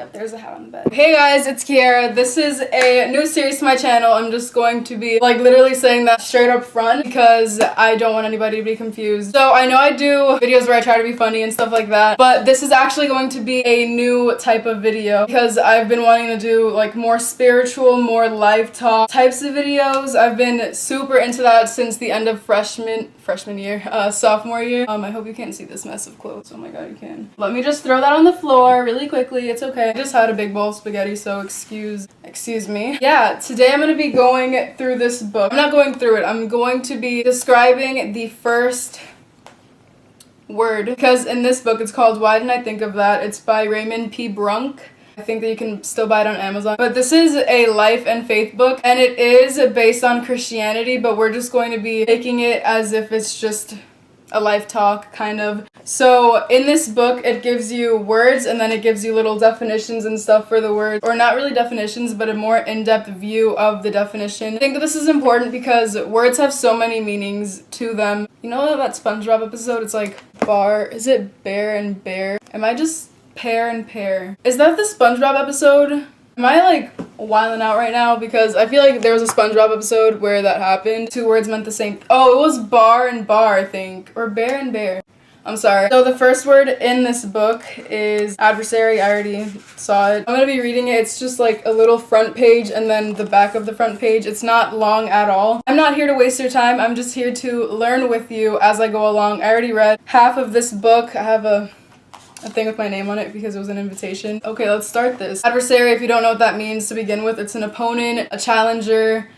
Yep, there's a hat on the bed. Hey guys, it's Kiara. This is a new series to my channel. I'm just going to be like literally saying that straight up front because I don't want anybody to be confused. So I know I do videos where I try to be funny and stuff like that, but this is actually going to be a new type of video because I've been wanting to do like more spiritual, more life talk types of videos. I've been super into that since the end of freshman year, sophomore year. I hope you can't see this mess of clothes. Oh my god, you can. Let me just throw that on the floor really quickly. It's okay. I just had a big bowl of spaghetti, so excuse me. Yeah, today I'm going to be going through this book. I'm not going through it. I'm going to be describing the first word because in this book it's called Why Didn't I Think of That? It's by Raymond P. Brunk. I think that you can still buy it on Amazon. But this is a life and faith book, and it is based on Christianity, but we're just going to be taking it as if it's just a life talk, kind of. So in this book, it gives you words, and then it gives you little definitions and stuff for the words. Or not really definitions, but a more in-depth view of the definition. I think that this is important because words have so many meanings to them. You know that SpongeBob episode? It's like is it bear and bear? Am I just pear and pear? Is that the SpongeBob episode? Am I like wilding out right now? Because I feel like there was a SpongeBob episode where that happened. Two words meant the same. Oh, it was bar and bar, I think. Or bear and bear. I'm sorry. So the first word in this book is adversary. I already saw it. I'm going to be reading it. It's just like a little front page and then the back of the front page. It's not long at all. I'm not here to waste your time. I'm just here to learn with you as I go along. I already read half of this book. I have a thing with my name on it because it was an invitation. Okay, let's start this. Adversary, if you don't know what that means to begin with, it's an opponent, a challenger,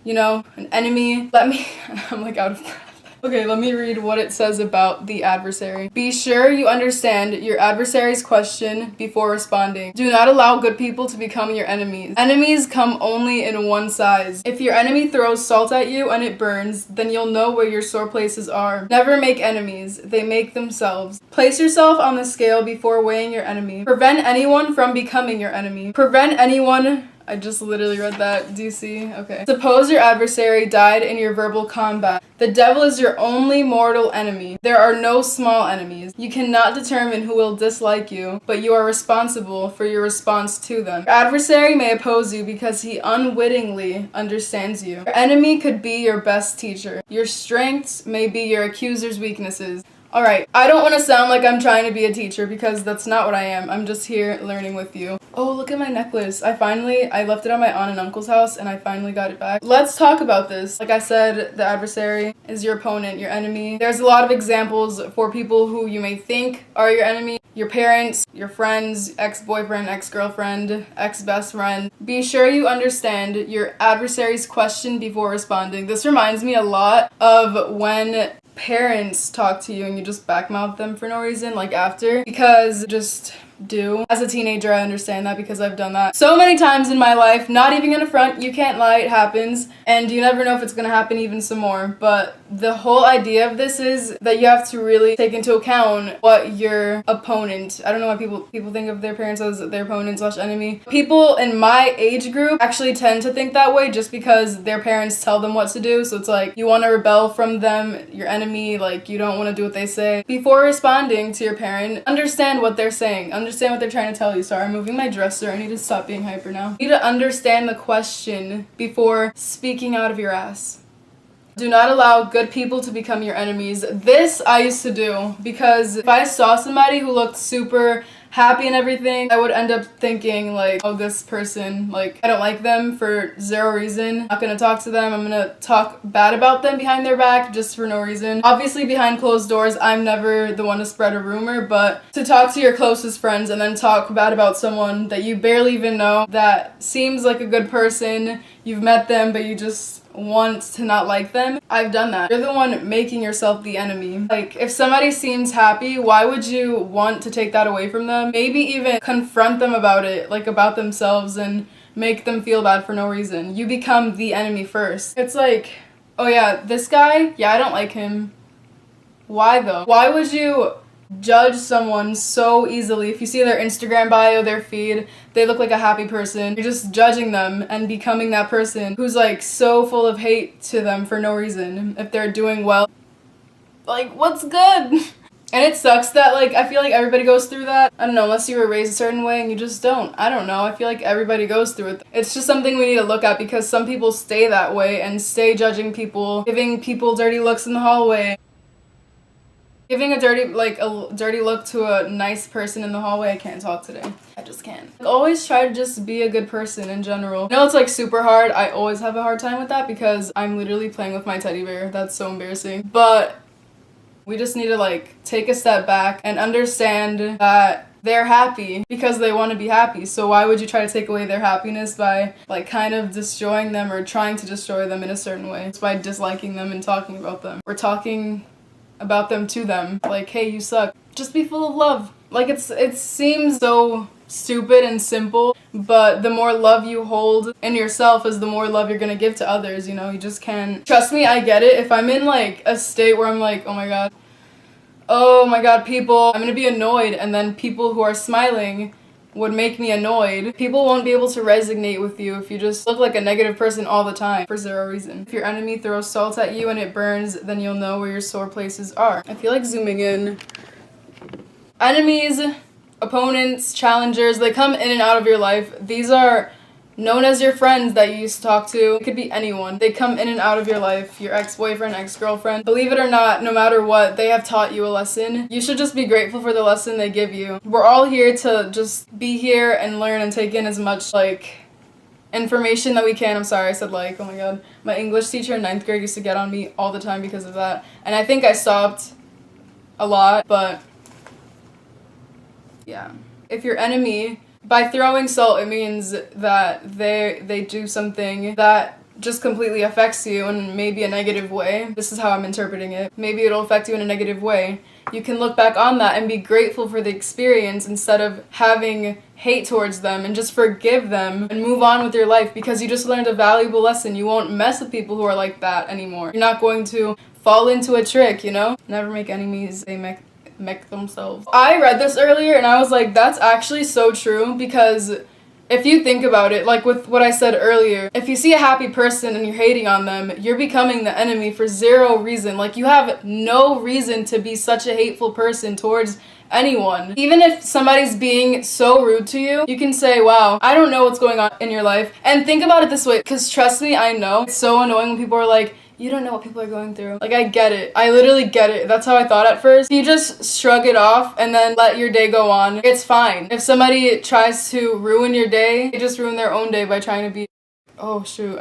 you know, an enemy. I'm like out of breath. Okay, let me read what it says about the adversary. Be sure you understand your adversary's question before responding. Do not allow good people to become your enemies. Enemies come only in one size. If your enemy throws salt at you and it burns, then you'll know where your sore places are. Never make enemies. They make themselves. Place yourself on the scale before weighing your enemy. Prevent anyone from becoming your enemy. Prevent anyone... I just literally read that. Do you see? Okay. Suppose your adversary died in your verbal combat. The devil is your only mortal enemy. There are no small enemies. You cannot determine who will dislike you, but you are responsible for your response to them. Your adversary may oppose you because he unwittingly understands you. Your enemy could be your best teacher. Your strengths may be your accuser's weaknesses. Alright, I don't want to sound like I'm trying to be a teacher because that's not what I am. I'm just here learning with you. Oh, look at my necklace. I left it at my aunt and uncle's house and I finally got it back. Let's talk about this. Like I said, the adversary is your opponent, your enemy. There's a lot of examples for people who you may think are your enemy. Your parents, your friends, ex-boyfriend, ex-girlfriend, ex-best friend. Be sure you understand your adversary's question before responding. This reminds me a lot of when parents talk to you and you just backmouth them for no reason, like after, because just do. As a teenager, I understand that because I've done that so many times in my life. Not even gonna front, you can't lie, it happens, and you never know if it's gonna happen even some more. But the whole idea of this is that you have to really take into account what your opponent, I don't know why people think of their parents as their opponent / enemy. People in my age group actually tend to think that way just because their parents tell them what to do, so it's like you want to rebel from them, your enemy, like you don't want to do what they say. Before responding to your parent, understand what they're saying. Understand what they're trying to tell you. Sorry, I'm moving my dresser. I need to stop being hyper now. You need to understand the question before speaking out of your ass. Do not allow good people to become your enemies. This I used to do because if I saw somebody who looked super happy and everything, I would end up thinking like, oh, this person, like, I don't like them for zero reason. I'm not gonna talk to them. I'm gonna talk bad about them behind their back just for no reason. Obviously, behind closed doors, I'm never the one to spread a rumor, but to talk to your closest friends and then talk bad about someone that you barely even know, that seems like a good person, you've met them, but you just want to not like them. I've done that. You're the one making yourself the enemy. Like, if somebody seems happy, why would you want to take that away from them? Maybe even confront them about it, like about themselves, and make them feel bad for no reason. You become the enemy first. It's like, oh yeah, this guy, yeah, I don't like him. Why though? Why would you judge someone so easily? If you see their Instagram bio, their feed, they look like a happy person, you're just judging them and becoming that person who's like so full of hate to them for no reason. If they're doing well, like, what's good? And it sucks that, like, I feel like everybody goes through that. I don't know, unless you were raised a certain way and you just don't. I don't know. I feel like everybody goes through it. It's just something we need to look at because some people stay that way and stay judging people, giving people dirty looks in the hallway. Giving a dirty look to a nice person in the hallway. I can't talk today. I just can't. Always try to just be a good person in general. I know it's like super hard. I always have a hard time with that because I'm literally playing with my teddy bear. That's so embarrassing. But we just need to like take a step back and understand that they're happy because they want to be happy. So why would you try to take away their happiness by like kind of destroying them or trying to destroy them in a certain way? It's by disliking them and talking about them. We're talking about them to them. Like, hey, you suck. Just be full of love. Like it seems so stupid and simple, but the more love you hold in yourself is the more love you're gonna give to others, you know? You just can't. Trust me, I get it. If I'm in like a state where I'm like, oh my god, people, I'm gonna be annoyed, and then people who are smiling would make me annoyed. People won't be able to resonate with you if you just look like a negative person all the time for zero reason. If your enemy throws salt at you and it burns, then you'll know where your sore places are. I feel like zooming in. Enemies, opponents, challengers, they come in and out of your life. These are known as your friends that you used to talk to. It could be anyone. They come in and out of your life. Your ex-boyfriend, ex-girlfriend. Believe it or not, no matter what, they have taught you a lesson. You should just be grateful for the lesson they give you. We're all here to just be here and learn and take in as much, like, information that we can. I'm sorry, I said like, oh my god. My English teacher in 9th grade used to get on me all the time because of that. And I think I stopped a lot, but yeah. If your enemy, by throwing salt, it means that they do something that just completely affects you in maybe a negative way. This is how I'm interpreting it. Maybe it'll affect you in a negative way. You can look back on that and be grateful for the experience instead of having hate towards them, and just forgive them and move on with your life because you just learned a valuable lesson. You won't mess with people who are like that anymore. You're not going to fall into a trick, you know? Never make enemies, they make themselves. I read this earlier and I was like, that's actually so true, because if you think about it, like with what I said earlier, if you see a happy person and you're hating on them, you're becoming the enemy for zero reason. Like, you have no reason to be such a hateful person towards anyone. Even if somebody's being so rude to you, you can say, wow, I don't know what's going on in your life. And think about it this way, because trust me, I know it's so annoying when people are like, you don't know what people are going through. Like, I get it. I literally get it. That's how I thought at first. You just shrug it off and then let your day go on. It's fine. If somebody tries to ruin your day, they just ruin their own day by trying to be... Oh, shoot.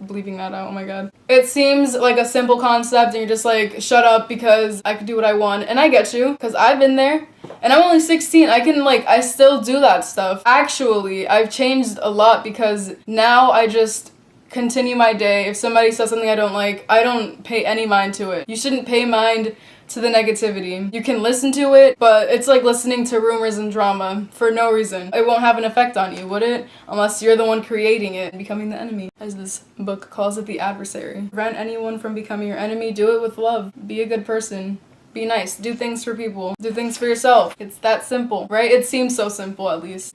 Bleeping that out. Oh my god. It seems like a simple concept and you're just like, shut up because I can do what I want. And I get you, because I've been there. And I'm only 16. I still do that stuff. Actually, I've changed a lot because now I just continue my day. If somebody says something I don't like, I don't pay any mind to it. You shouldn't pay mind to the negativity. You can listen to it, but it's like listening to rumors and drama for no reason. It won't have an effect on you, would it? Unless you're the one creating it and becoming the enemy. As this book calls it, the adversary. Prevent anyone from becoming your enemy. Do it with love. Be a good person. Be nice. Do things for people. Do things for yourself. It's that simple, right? It seems so simple, at least.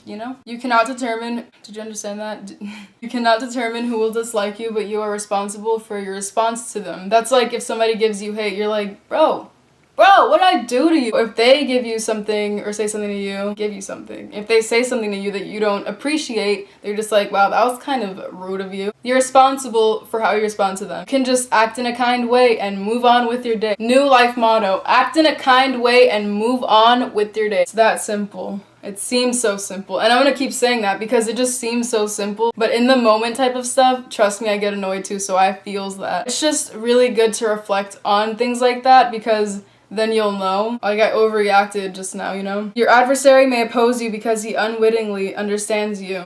You know? You cannot determine... Did you understand that? You cannot determine who will dislike you, but you are responsible for your response to them. That's like if somebody gives you hate, you're like, bro, what did I do to you? If they give you something or say something to you, give you something. If they say something to you that you don't appreciate, they're just like, wow, that was kind of rude of you. You're responsible for how you respond to them. You can just act in a kind way and move on with your day. New life motto, act in a kind way and move on with your day. It's that simple. It seems so simple, and I'm gonna keep saying that because it just seems so simple, but in the moment type of stuff, trust me, I get annoyed too, so I feels that. It's just really good to reflect on things like that because then you'll know. Like, I overreacted just now, you know? Your adversary may oppose you because he unwittingly understands you.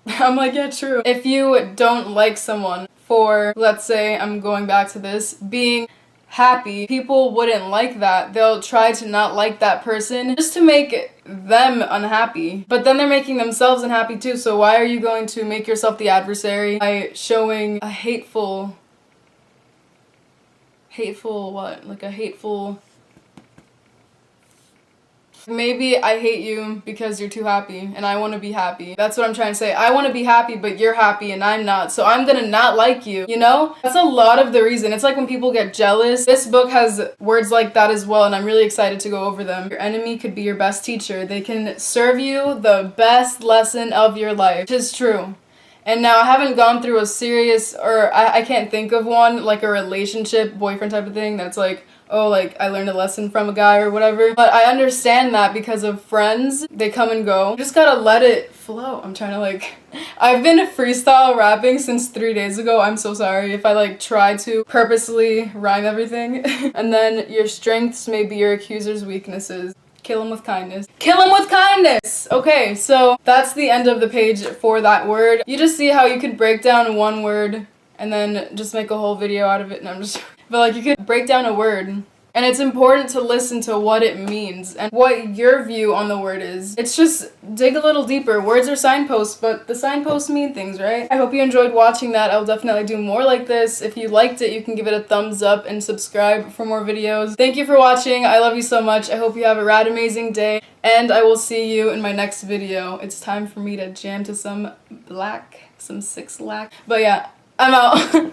I'm like, yeah, true. If you don't like someone for, let's say, I'm going back to this, being happy, people wouldn't like that. They'll try to not like that person just to make them unhappy. But then they're making themselves unhappy too, so why are you going to make yourself the adversary by showing a hateful what? Like a hateful... Maybe I hate you because you're too happy and I want to be happy. That's what I'm trying to say. I want to be happy, but you're happy and I'm not. So I'm gonna not like you, you know? That's a lot of the reason. It's like when people get jealous. This book has words like that as well, and I'm really excited to go over them. Your enemy could be your best teacher. They can serve you the best lesson of your life, which is true. And now I haven't gone through a serious, or I can't think of one, like a relationship, boyfriend type of thing that's like, oh, like I learned a lesson from a guy or whatever. But I understand that because of friends, they come and go. You just gotta let it flow. I'm trying to like, I've been freestyle rapping since 3 days ago. I'm so sorry if I like try to purposely rhyme everything. And then your strengths may be your accuser's weaknesses. Kill him with kindness. Kill him with kindness! Okay, so that's the end of the page for that word. You just see how you could break down one word and then just make a whole video out of it. And I'm just... But like you could break down a word. And it's important to listen to what it means and what your view on the word is. It's just dig a little deeper. Words are signposts, but the signposts mean things, right? I hope you enjoyed watching that. I'll definitely do more like this. If you liked it, you can give it a thumbs up and subscribe for more videos. Thank you for watching. I love you so much. I hope you have a rad amazing day, and I will see you in my next video. It's time for me to jam to some black, some 6 lack. But yeah, I'm out.